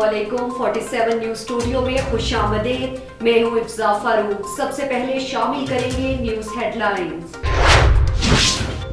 अस्सलामुअलैकुम 47 news studio में खुशामदीद। मैं हूँ इफ्जा फारूक। सबसे पहले शामिल करेंगे न्यूज हेडलाइंस।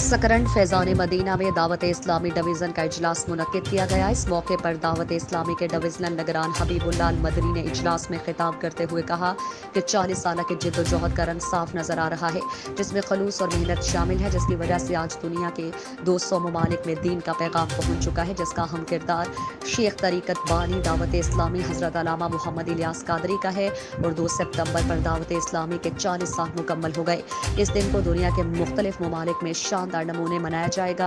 सकरंड फैजान मदीना में दावत इस्लामी डिवीज़न का इजलास मुनक्किद किया गया। इस मौके पर दावत इस्लामी के डिवीजनल निगरान हबीबुल्लाह मदनी ने इजलास में खिताब करते हुए कहा कि 40 साल के जिद्दोजहद का रंग साफ नजर आ रहा है, जिसमें खलूस और मेहनत शामिल है, जिसकी वजह से आज दुनिया के 200 ममालिक में दीन का पैगाम पहुँच चुका है, जिसका हम किरदार शेख तरीकत बानी दावत इस्लामी हजरत अल्लामा मोहम्मद इलियास कादरी का है और 2 सितंबर पर दावत इस्लामी के 40 साल मुकम्मल हो गए। इस दिन को दुनिया के मुख्तलिफ ममालिक में शानदार नमूने मनाया जाएगा,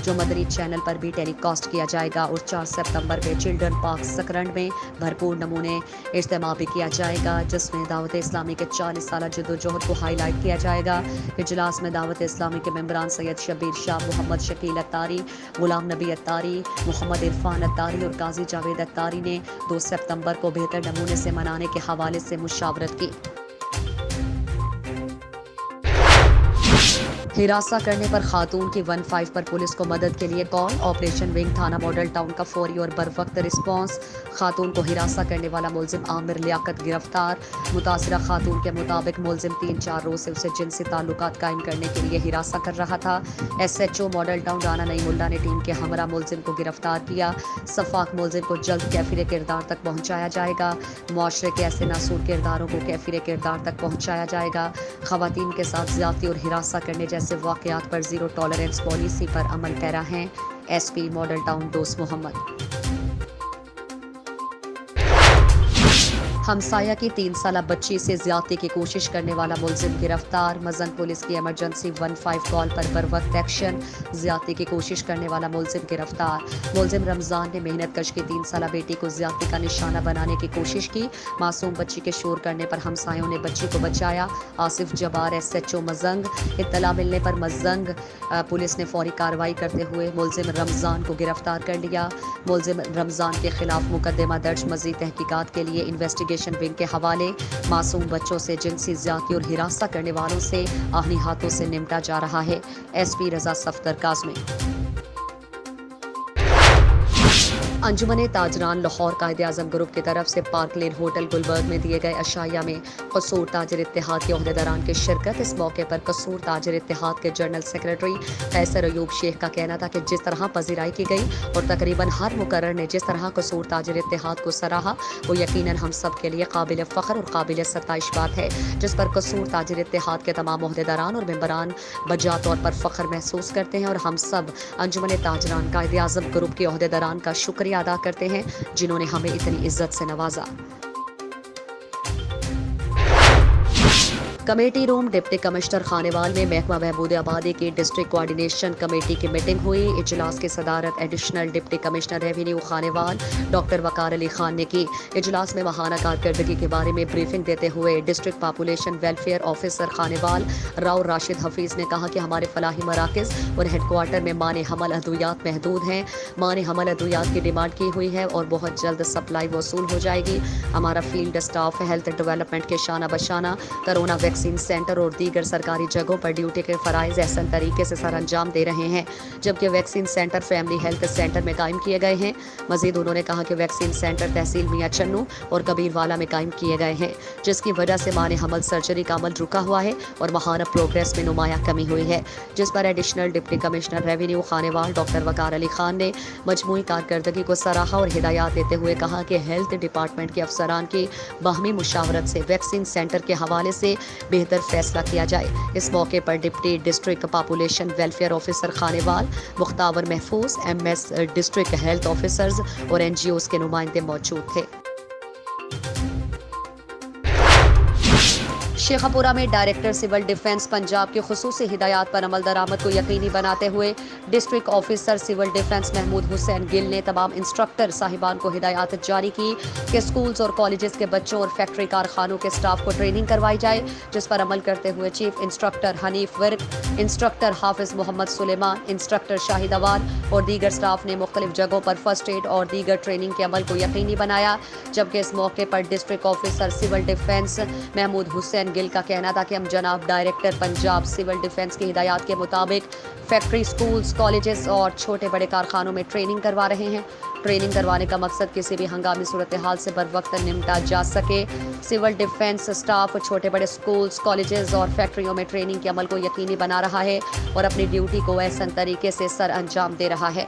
जो मदनी चैनल पर भी टेलीकास्ट किया जाएगा और 4 सितंबर में चिल्ड्रन पार्क सकरंड में भरपूर नमूने इज्तिमा भी किया जाएगा, जिसमें दावत इस्लामी के 40 साल जद्दोजहद को हाईलाइट किया जाएगा। इजलास में दावत इस्लामी के मेंबरान सैयद शबीर शाह, मोहम्मद शकील अत्तारी, गुलाम नबी अत्तारी, मोहम्मद इरफान अत्तारी और काजी जावेद अत्तारी ने 2 सितंबर को बेहतर नमूने से मनाने के हवाले से मुशावरत की। हिरासा करने पर खातून की 15 पर पुलिस को मदद के लिए कॉल। ऑपरेशन विंग थाना मॉडल टाउन का फौरी और बरवक्त रिस्पांस। खातून को हिरासा करने वाला मुलजिम आमिर लियाकत गिरफ्तार। मुतासिरा खातून के मुताबिक मुलजिम 3-4 रोज से उसे जिनसी ताल्लुकात कायम करने के लिए हिरासा कर रहा था। SHO मॉडल टाउन राना नई मुल्ला ने टीम के हमरा मुलजिम को गिरफ्तार किया। सफाक मुलजिम को जल्द कैफिर किरदार तक पहुँचाया जाएगा। मुआशरे के ऐसे नासूर किरदारों को कैफिर किरदार तक पहुँचाया जाएगा। खवातीन के साथ ज्यादती और हिरासा करने जैसे वाक़यात पर जीरो टॉलरेंस पॉलिसी पर अमल पैरा हैं। SP मॉडल टाउन दोस्त मोहम्मद। हमसाया की 3 साला बच्ची से ज्यादती की कोशिश करने वाला मुलजिम गिरफ्तार। मजन पुलिस की इमरजेंसी 15 कॉल पर बर वक्त एक्शन। ज्यादती की कोशिश करने वाला मुलजिम गिरफ्तार। मुलजिम रमजान ने मेहनत कश की 3 साला बेटी को ज्यादती का निशाना बनाने की कोशिश की। मासूम बच्ची के शोर करने पर हमसायों ने बच्ची को बचाया। आसिफ जबार SHO मजंग। इत्तला मिलने पर मजंग पुलिस ने फौरी कार्रवाई करते हुए मुलजिम रमजान को गिरफ्तार कर लिया। मुलजिम रमजान के खिलाफ मुकदमा दर्ज। मजीद तहकीकात के लिए इन्वेस्टिगेशन विंग के हवाले। मासूम बच्चों से जिनसी ज्यादती और हिरासा करने वालों से आहनी हाथों से निपटा जा रहा है। SP रजा सफ्तर काज़मी। अंजुमन ताजरान लाहौर कायदे-आज़म ग्रुप की तरफ से पार्क लेन होटल गुलबर्ग में दिए गए अशाया में कसूर ताजर इत्तेहाद के ओहदेदारान की शिरकत। इस मौके पर कसूर ताजर इत्तेहाद के जनरल सेक्रेटरी कैसर अयूब शेख का कहना था कि जिस तरह पजीराई की गई और तकरीबन हर मुकर्रर ने जिस तरह कसूर ताजर इत्तेहाद को सराहा, वो यकीनन हम सब के लिए काबिल फ़ख्र और काबिल सत्ताइश बात है, जिस पर कसूर ताजर इत्तेहाद के तमाम ओहदेदारान और मेंबरान बजा तौर पर फ़ख्र महसूस करते हैं और हम सब अंजुमन ताजरान कायदे-आज़म ग्रुप के ओहदेदारान का शुक्रिया अदा करते हैं, जिन्होंने हमें इतनी इज्जत से नवाजा। Committee room deputy commissioner Khanewal में महकमा बहबूद आबादी की डिस्ट्रिक्ट कोऑर्डिनेशन कमेटी की मीटिंग हुई। इजलास की सदारत additional deputy commissioner revenue Khanewal doctor Waqar Ali Khan ने की। इजलास में माहाना कारकर्दगी के बारे में ब्रीफिंग देते हुए district population welfare officer Khanewal Rao Rashid Hafeez ने कहा कि हमारे फलाही मराकज और हेडक्वार्टर में माने हमल अद्वियात महदूद हैं। माने हमल अद्वियात की डिमांड की हुई है और बहुत जल्द सप्लाई वसूल हो जाएगी। हमारा फील्ड स्टाफ हेल्थ डेवलपमेंट के शाना बशाना कोरोना वैक्सीन सेंटर और दीगर सरकारी जगहों पर ड्यूटी के फराइज एहसन तरीके से सर अंजाम दे रहे हैं, जबकि vaccine centre family health centre में कायम किए गए हैं। मजीद उन्होंने कहा कि वैक्सीन सेंटर तहसील मियाँ चन्नू और कबीरवाला में कायम किए गए हैं, जिसकी वजह से माने हमल सर्जरी का अमल रुका हुआ है और वहां प्रोग्रेस में नुमाया कमी हुई है, जिस पर additional deputy commissioner revenue Khanewal doctor Waqar Ali Khan ने मजमूई कारकर्दगी को सराहा और हिदायत देते हुए कहा कि हेल्थ डिपार्टमेंट के अफसरान की बाहमी मुशावरत से वैक्सीन सेंटर के हवाले से बेहतर फैसला किया जाए। इस मौके पर डिप्टी district population welfare officer Khanewal, Mukhtawar Mahfooz, MS district health officers और NGOs के नुमाइंदे मौजूद थे। शेखपुरा में डायरेक्टर सिविल डिफेंस पंजाब की खुसूसी हिदायत पर अमल दरामद को यकीनी बनाते हुए district officer civil defence Mahmood Hussain Gill ने तमाम इंस्ट्रक्टर साहिबान को हिदायत जारी की कि स्कूल्स और कॉलेजेस के बच्चों और फैक्ट्री कारखानों के स्टाफ को ट्रेनिंग करवाई जाए, जिस पर अमल करते हुए chief instructor Hanif Virk, instructor Hafiz Mohammad Suleman, instructor Shahid Awan और दीगर स्टाफ ने मुख्तलिफ जगहों पर फर्स्ट एड और दीगर ट्रेनिंग के अमल को यकीनी बनाया। जबकि इस मौके पर district officer civil defence Mahmood Hussain Gill کا کہنا تھا کہ ہم جناب ڈائریکٹر پنجاب سول ڈیفنس کی ہدایات کے مطابق فیکٹری، سکولز، کالجز اور چھوٹے بڑے کارخانوں میں ٹریننگ کروا رہے ہیں۔ ٹریننگ کروانے کا مقصد کسی بھی ہنگامی صورتحال سے بروقت نمٹا جا سکے۔ سول ڈیفنس اسٹاف چھوٹے بڑے سکولز، کالجز اور فیکٹریوں میں ٹریننگ کے عمل کو یقینی بنا رہا ہے اور اپنی ڈیوٹی کو احسن طریقے سے سر انجام دے رہا ہے۔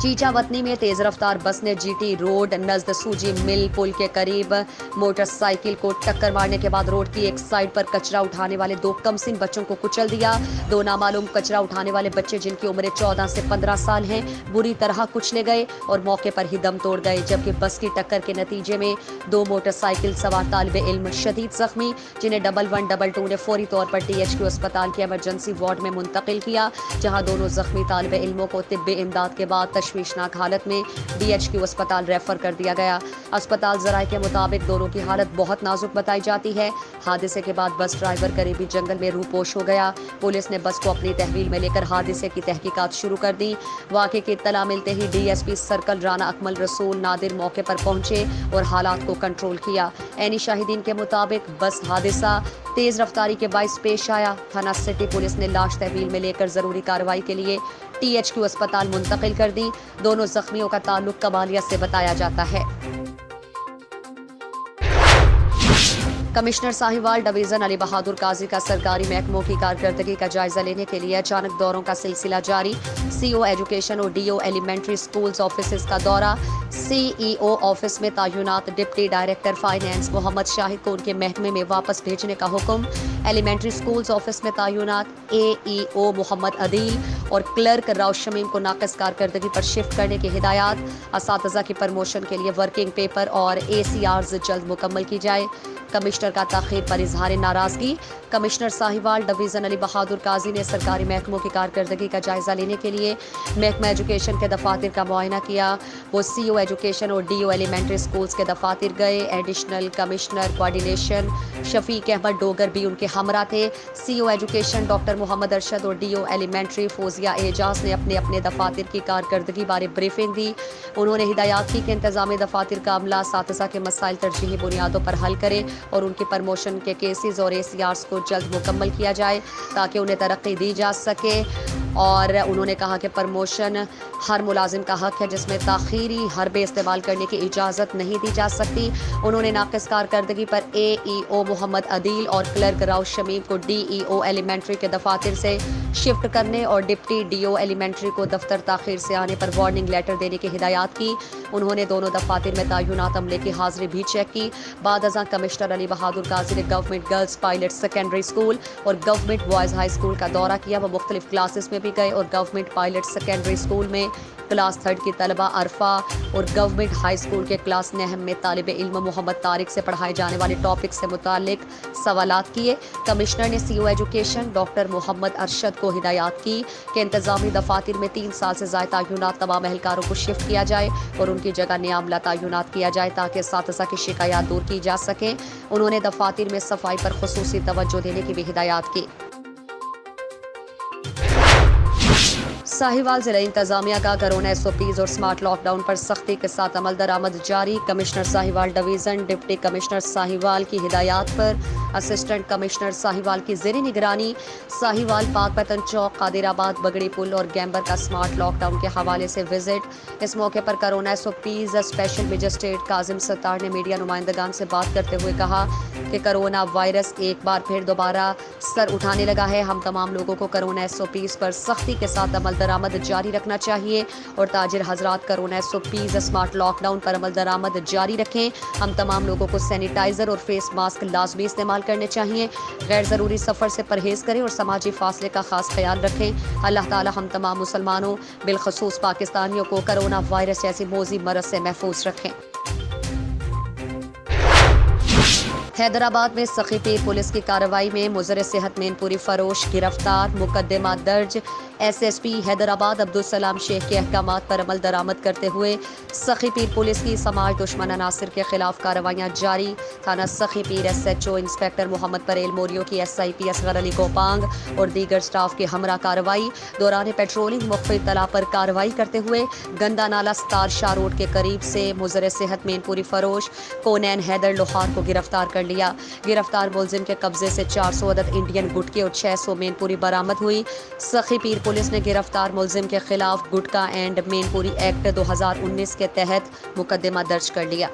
چیچا وطنی میں تیز رفتار بس نے جی ٹی روڈ نزد سوجی مل پل کے قریب موٹر سائیکل کو ٹکر مارنے کے بعد روڈ کی ایک سائیڈ پر کچرا اٹھانے والے 2 کمسن بچوں کو کچل دیا۔ 2 نامعلوم کچرا اٹھانے والے بچے جن کی عمریں 14 سے 15 سال ہیں بری طرح کچلے گئے اور موقع پر ہی دم توڑ گئے، جبکہ بس کی ٹکر کے نتیجے میں 2 موٹر سائیکل سوار طالب علم شدید زخمی، جنہیں 1122 نے فوری طور پر THQ اسپتال کے ایمرجنسی وارڈ میں منتقل کیا، جہاں دونوں زخمی طالب علموں کو طبی امداد کے بعد تشویشناک حالت میں DHQ اسپتال ریفر کر دیا گیا۔ اسپتال ذرائع کے مطابق دونوں کی حالت بہت نازک بتائی جاتی ہے۔ حادثے کے بعد بس ڈرائیور قریبی جنگل میں روپوش ہو گیا۔ پولیس نے بس کو اپنی تحویل میں لے کر حادثے کی تحقیقات شروع کر دی۔ واقعے کی اطلاع ملتے ہی DSP سرکل رانا اکمل رسول نادر موقع پر پہنچے اور حالات کو کنٹرول کیا۔ عینی شاہدین کے مطابق بس حادثہ تیز رفتاری کے باعث پیش آیا۔ تھانہ سٹی پولیس نے لاش تحویل میں لے کر ضروری کارروائی کے لیے THQ اسپتال منتقل کر دی۔ دونوں زخمیوں کا تعلق کمالیہ سے بتایا جاتا ہے۔ کمشنر ساہیوال ڈویژن علی بہادر قاضی کا سرکاری محکموں کی کارکردگی کا جائزہ لینے کے لیے اچانک دوروں کا سلسلہ جاری۔ CO ایجوکیشن اور DO ایلیمنٹری سکولز آفیسز کا دورہ۔ CEO آفس میں تعینات ڈپٹی ڈائریکٹر فائنانس محمد شاہد کو ان کے محکمے میں واپس بھیجنے کا حکم۔ ایلیمنٹری سکولز آفس میں تعینات AEO محمد عدیل اور کلرک راؤ شمیم کو ناقص کارکردگی پر شفٹ کرنے کی ہدایات۔ اساتذہ کی پرموشن کے لیے ورکنگ پیپر اور ACRs جلد مکمل کی جائے۔ کمشنر کا تاخیر پر اظہار ناراضگی۔ کمشنر ساہیوال ڈویژن علی بہادر قاضی نے سرکاری محکموں کی کارکردگی کا جائزہ لینے کے لیے محکمہ ایجوکیشن کے دفاتر کا معائنہ کیا۔ وہ CO ایجوکیشن اور DO ایلیمنٹری سکولز کے دفاتر گئے۔ ایڈیشنل کمشنر کوارڈینیشن شفیق احمد ڈوگر بھی ان کے ہمراہ تھے۔ CO ایجوکیشن ڈاکٹر محمد ارشد اور DO ایلیمنٹری فوزیہ اعجاز نے اپنے اپنے دفاتر کی کارکردگی بارے بریفنگ دی۔ انہوں نے ہدایات کی کہ انتظامی دفاتر کا عملہ اساتذہ کے مسائل ترجیحی بنیادوں پر حل کرے اور ان کی پرموشن کے کیسز اور ACRs کو جلد مکمل کیا جائے تاکہ انہیں ترقی دی جا سکے، اور انہوں نے کہا کہ پرموشن ہر ملازم کا حق ہے جس میں تاخیری حربے استعمال کرنے کی اجازت نہیں دی جا سکتی۔ انہوں نے ناقص کارکردگی پر AEO محمد عدیل اور کلرک راؤ شمیم کو DEO ایلیمنٹری کے دفاتر سے شفٹ کرنے اور ڈپٹی DO ایلیمنٹری کو دفتر تاخیر سے آنے پر وارننگ لیٹر دینے کی ہدایات کی۔ انہوں نے دونوں دفاتر میں تعینات عملے کی حاضری بھی چیک کی۔ بعد ازاں کمشنر علی بہادر قاضی نے government girls pilot secondary school اور گورنمنٹ بوائز ہائی اسکول کا دورہ کیا۔ وہ مختلف کلاسز میں بھی گئے اور گورنمنٹ پائلٹ سیکنڈری اسکول میں کلاس 3 کی طلبہ عرفہ اور گورنمنٹ ہائی اسکول کے کلاس 9 میں طالب علم محمد طارق سے پڑھائے جانے والے ٹاپک سے متعلق سوالات کیے۔ کمشنر نے CO ایجوکیشن ڈاکٹر محمد ارشد کو ہدایات کی کہ انتظامی دفاتر میں 3 سال سے زائد تعینات تمام اہلکاروں کو شفٹ کیا جائے اور ان کی جگہ نیا عملہ تعینات کیا جائے تاکہ اساتذہ کی شکایات دور کی جا سکیں۔ انہوں نے دفاتر میں صفائی پر خصوصی توجہ دینے کی بھی ہدایات کی۔ ساہیوال ضلع انتظامیہ کا کرونا SOPs اور سمارٹ لاک ڈاؤن پر سختی کے ساتھ عمل درآمد جاری۔ Commissioner Sahiwal division deputy commissioner Sahiwal کی ہدایات پر اسسٹنٹ کمشنر ساہیوال کی زیر نگرانی ساہیوال پاک پتن چوک، قادر آباد، بگڑی پل اور گیمبر کا سمارٹ لاک ڈاؤن کے حوالے سے وزٹ۔ اس موقع پر corona SOPs special magistrate Kazim Sattar نے میڈیا نمائندگان سے بات کرتے ہوئے کہا کہ کرونا وائرس ایک بار پھر دوبارہ سر اٹھانے لگا ہے۔ ہم تمام لوگوں کو کرونا SOPs پر سختی کے ساتھ عمل درآمد جاری رکھنا چاہیے اور تاجر حضرات corona SOPs smart lockdown پر عمل درآمد جاری رکھیں۔ ہم تمام لوگوں کو سینیٹائزر اور فیس ماسک لازمی استعمال کرنے چاہیے، غیر ضروری سفر سے پرہیز کریں اور سماجی فاصلے کا خاص خیال رکھیں۔ اللہ تعالی ہم تمام مسلمانوں بالخصوص پاکستانیوں کو کرونا وائرس جیسی موذی مرض سے محفوظ رکھیں۔ حیدرآباد میں سخی پیر پولیس کی کارروائی میں مضر صحت مین پوری فروش گرفتار، مقدمہ درج۔ SSP हैदराबाद अब्दुल सलाम शेख के अहकामात पर अमल दरामद करते हुए सखी पीर पुलिस की समाज दुश्मन अनासिर के खिलाफ कार्रवाइयाँ जारी। थाना सखी पीर SHO इंस्पेक्टर मोहम्मद परेल मोरियो की SIP असगर अली गोपांग और दीगर स्टाफ के हमरा कार्रवाई दौरान पेट्रोलिंग मुख्फी तला पर कार्रवाई करते हुए गंदा नाला स्टार शाह रोड के करीब से मुजर सेहत मेनपुरी फरोश कोनैन हैदर लोहार को गिरफ्तार कर लिया। गिरफ्तार मुलजिम के कब्जे से 400 अदद इंडियन गुटके और 600 मेनपुरी बरामद हुई। सखी पीर पुलिस ने गिरफ्तार मुलजिम के खिलाफ गुटका एंड मेनपुरी एक्ट 2019 के तहत मुकदमा दर्ज कर लिया।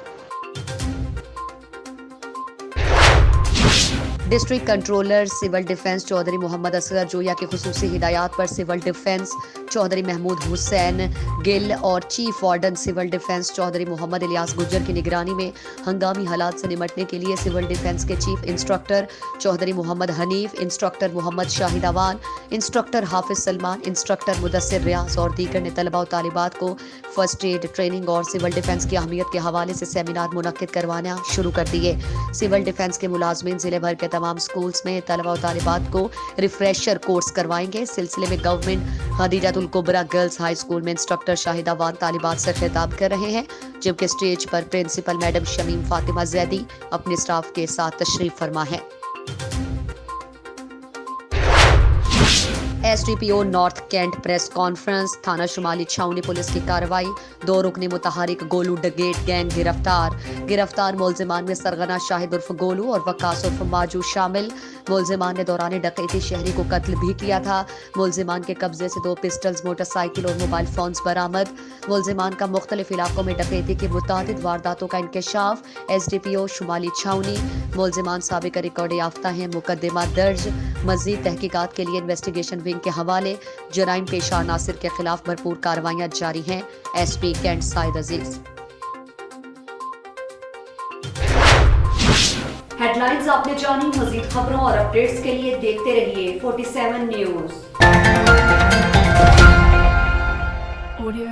District controller civil defence Chaudhry Mohammad Asghar Joya की खुसूसी हिदायत पर सिविल डिफेंस चौधरी महमूद हुसैन गिल और chief warden civil defence Chaudhry Mohammad Ilyas Gujjar की निगरानी में हंगामी हालात से निमटने के लिए सिविल डिफेंस के chief instructor Chaudhry Mohammad Hanif, instructor Mohammad Shahid Awan, instructor Hafiz Salman, instructor Mudassir Riaz और दीगर ने तलबा और तालिबात को फर्स्ट एड ट्रेनिंग और सिविल डिफेंस की अहमियत के हवाले से सेमिनार मुनक्किद करवाना शुरू कर दिए। सिविल डिफेंस के मुलाजमीन जिले भर के तमाम स्कूल्स में तलबा और तालिबात को रिफ्रेशर कोर्स करवाएंगे। इस सिलसिले में government Khadijatul Kubra girls high school में इंस्ट्रक्टर शाहिद अवान तालिबात से खिताब कर रहे हैं, जबकि स्टेज पर प्रिंसिपल मैडम शमीम फातिमा जैदी अपने स्टाफ के साथ तशरीफ फरमा है। SDPO north cantt press conference. थाना शुमाली छावनी पुलिस की कार्रवाई। 2 रुकनी मुतहरिक गोलू डगेट गैंग गिरफ्तार मुलजिमान में सरगना शाहिद उर्फ गोलू और वकास उर्फ माजू शामिल। मुलजिमान ने दौरान डकैती शहरी को कत्ल भी किया था। मुलजिमान के कब्जे से 2 पिस्टल्स, मोटरसाइकिल और मोबाइल फोन्स बरामद। मुलजिमान का मुख्तलिफ इलाकों में डकैती की मुतादिद वारदातों का इंकशाफ। SDPO शुमाली छावनी। मुलजिमान साबिक रिकॉर्ड याफ्ता हैं, मुकदमा दर्ज। मजीद तहकीकात के लिए इन्वेस्टिगेशन विंग के हवाले जराइम पेशा नासिर के खिलाफ भरपूर कार्रवाइयाँ जारी हैं। SP कैंट साइद अजीज। हेडलाइंस आपने जानी। मजीद खबरों और अपडेट्स के लिए देखते रहिए 47 न्यूज।